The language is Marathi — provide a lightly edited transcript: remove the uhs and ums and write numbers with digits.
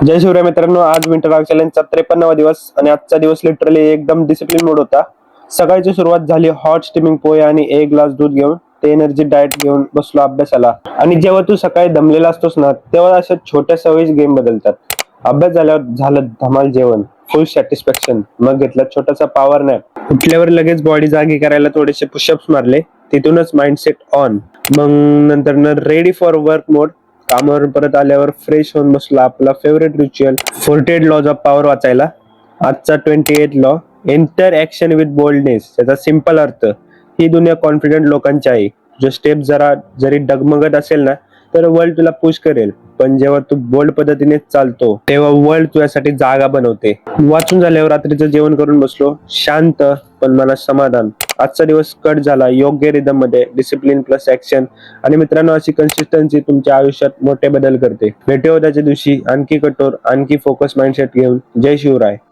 जय शिवराय मित्रांनो, आज विंटर रॉक चॅलेंजचा 53वा दिवस आणि आजचा दिवस लिटरली एकदम डिसिप्लिन मोड होता. सकाळची सुरुवात झाली हॉट स्टीमिंग पोहे आणि एक ग्लास दूध घेऊन. ते एनर्जी डाएट घेऊन बसलो अभ्यासाला. आणि जेव्हा तू सकाळी दमलेला असतोस ना, तेव्हा अशा छोट्या सवयी गेम बदलतात. अभ्यास झाल्यावर झालं धमाल जेवण, फुल सॅटिस्फॅक्शन. मग घेतला छोटासा पॉवर नॅप. उठल्यावर लगेच बॉडी जागी करायला थोडेसे पुशअप्स मारले. तिथूनच माइंडसेट ऑन. मग नंतर रेडी फॉर वर्क मोड. कामावर परत आल्यावर फ्रेश होऊन बसला आपला favourite ritual 48 laws of power वाचायला. आजचा 28 law, enter action with boldness. त्याचा सिंपल अर्थ, ही दुनिया कॉन्फिडंट लोकांची आहे. जो स्टेप जरी डगमगत असेल ना, तर वर्ल्ड तुला पुश करेल. पण जेव्हा तू बोल्ड पद्धतीने चालतो, तेव्हा वर्ल्ड तुझ्यासाठी जागा बनवते. वाचून झाल्यावर रात्रीचं जेवण करून बसलो, शांत पण मला समाधान. आजचा दिवस कट झाला योग्य रिदम मध्ये, डिसिप्लिन प्लस ऍक्शन. आणि मित्रांनो, अशी कन्सिस्टन्सी तुमच्या आयुष्यात मोठे बदल करते. भेटूया उद्याच्या दिवशी आणखी कठोर, आणखी फोकस माइंडसेट घेऊन. जय शिवराय.